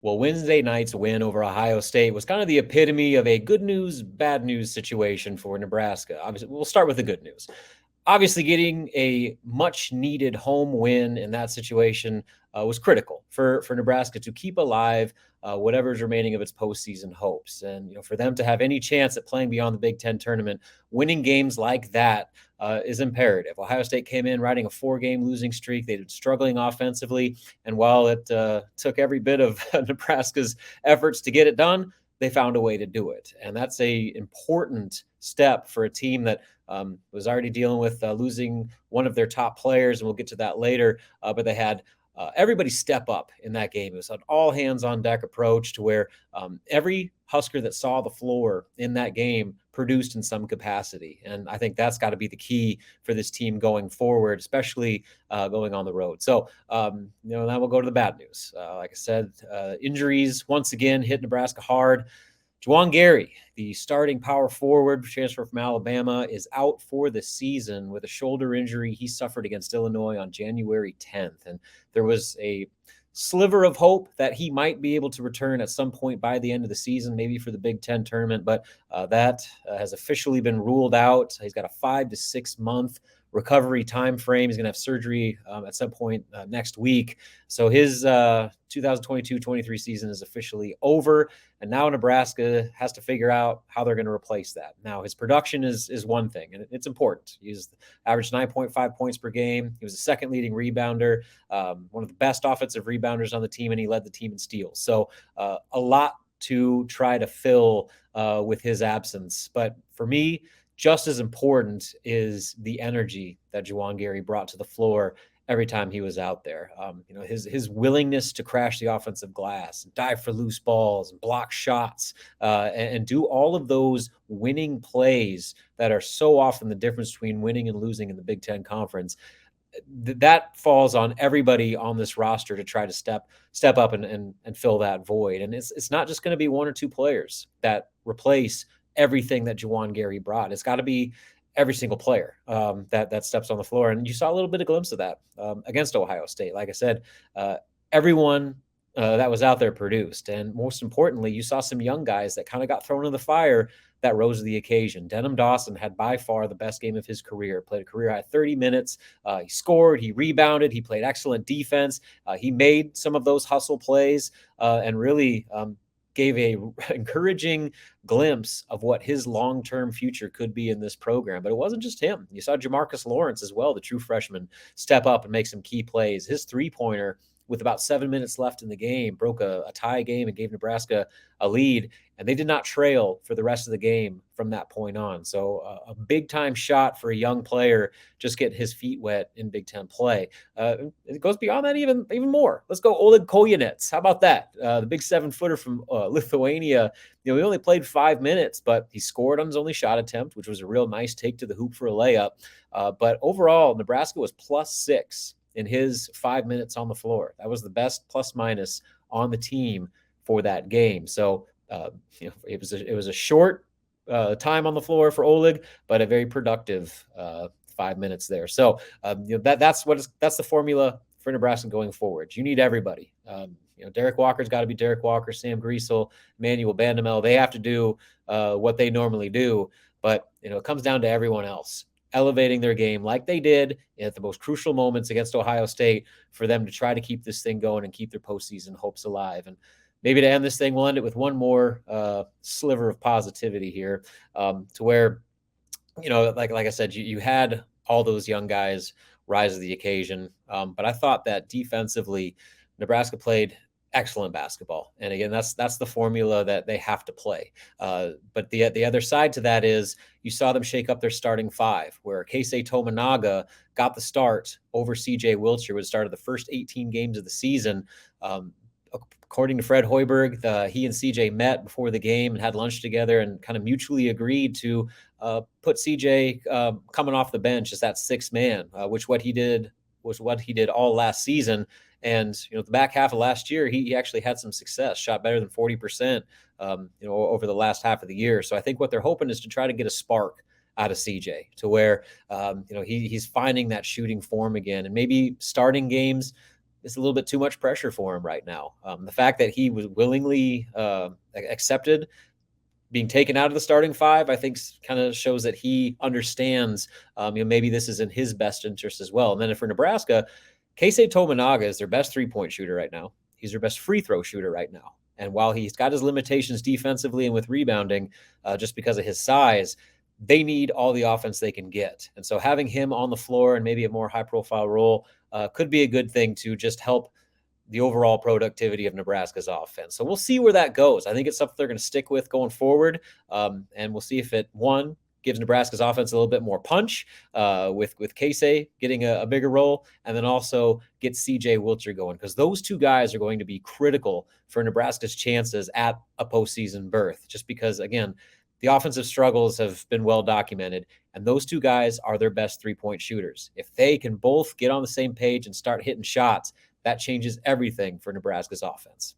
Well, Wednesday night's win over Ohio State was kind of the epitome of a good news, bad news situation for Nebraska. Obviously, we'll start with the good news. Obviously, getting a much needed home win in that situation was critical for Nebraska to keep alive whatever's remaining of its postseason hopes. And for them to have any chance at playing beyond the Big Ten tournament, winning games like that is imperative. Ohio State came in riding a 4-game losing streak. They'd been struggling offensively, and while it took every bit of Nebraska's efforts to get it done, they found a way to do it. And that's a important step for a team that was already dealing with losing one of their top players, and we'll get to that later. But they had everybody step up in that game. It was an all hands on deck approach to where every Husker that saw the floor in that game produced in some capacity. And I think that's got to be the key for this team going forward, especially going on the road. So, now we'll go to the bad news. Like I said, injuries once again hit Nebraska hard. Juwan, the starting power forward transfer from Alabama, is out for the season with a shoulder injury he suffered against Illinois on January 10th. And there was a sliver of hope that he might be able to return at some point by the end of the season, maybe for the Big Ten tournament, but that has officially been ruled out. He's got a 5 to 6 month recovery time frame. He's going to have surgery at some point next week. So his 2022-23 season is officially over, and now Nebraska has to figure out how they're going to replace that. Now, his production is one thing, and it's important. He's averaged 9.5 points per game. He was the second leading rebounder, one of the best offensive rebounders on the team, and he led the team in steals. So a lot to try to fill with his absence. But for me, just as important is the energy that Juwan brought to the floor every time he was out there. His willingness to crash the offensive glass, dive for loose balls, and block shots, and do all of those winning plays that are so often the difference between winning and losing in the Big Ten Conference. That falls on everybody on this roster to try to step up and fill that void. And it's not just going to be one or two players that replace everything that Juwan brought. It's got to be every single player that steps on the floor. And you saw a little bit of glimpse of that against Ohio State. Like I said, everyone that was out there produced. And most importantly, you saw some young guys that kind of got thrown in the fire that rose to the occasion. Denham Dawson had by far the best game of his career, played a career high 30 minutes. He scored, he rebounded, he played excellent defense. He made some of those hustle plays and really gave a encouraging glimpse of what his long-term future could be in this program. But it wasn't just him. You saw Jamarcus Lawrence as well, the true freshman, step up and make some key plays. His three-pointer with about 7 minutes left in the game broke a tie game and gave Nebraska a lead, and they did not trail for the rest of the game from that point on. So a big-time shot for a young player, just getting his feet wet in Big Ten play. It goes beyond that even more. Let's go Oleg Kojenets. How about that? The big 7-footer from Lithuania. He only played 5 minutes, but he scored on his only shot attempt, which was a real nice take to the hoop for a layup. But overall, Nebraska was +6 in his 5 minutes on the floor. That was the best plus minus on the team for that game. So it was a short time on the floor for Oleg, but a very productive 5 minutes there. So that's the formula for Nebraska going forward. You need everybody. Derek Walker's got to be Derek Walker, Sam Griesel, Emmanuel Bandamel. They have to do what they normally do, but it comes down to everyone else elevating their game like they did at the most crucial moments against Ohio State for them to try to keep this thing going and keep their postseason hopes alive. And maybe to end this thing, we'll end it with one more sliver of positivity here to where, like I said, you had all those young guys rise to the occasion. But I thought that defensively, Nebraska played excellent basketball. And again, that's the formula that they have to play. But the other side to that is you saw them shake up their starting five, where Keisei Tominaga got the start over CJ Wilcher, which started the first 18 games of the season. According to Fred Hoiberg, he and CJ met before the game and had lunch together and kind of mutually agreed to put CJ coming off the bench as that sixth man, which what he did all last season. And the back half of last year, he actually had some success, shot better than 40%, over the last half of the year. So I think what they're hoping is to try to get a spark out of CJ to where he's finding that shooting form again, and maybe starting games it's a little bit too much pressure for him right now. The fact that he was willingly accepted being taken out of the starting five, I think kind of shows that he understands, maybe this is in his best interest as well. And then for Nebraska, Keisei Tominaga is their best three-point shooter right now. He's their best free throw shooter right now. And while he's got his limitations defensively and with rebounding, just because of his size, they need all the offense they can get. And so having him on the floor and maybe a more high-profile role could be a good thing to just help the overall productivity of Nebraska's offense. So we'll see where that goes. I think it's something they're going to stick with going forward. And we'll see if it, one, gives Nebraska's offense a little bit more punch with Keisei getting a bigger role, and then also get CJ Wilcher going, because those two guys are going to be critical for Nebraska's chances at a postseason berth, just because, again, the offensive struggles have been well documented, and those two guys are their best three-point shooters. If they can both get on the same page and start hitting shots, that changes everything for Nebraska's offense.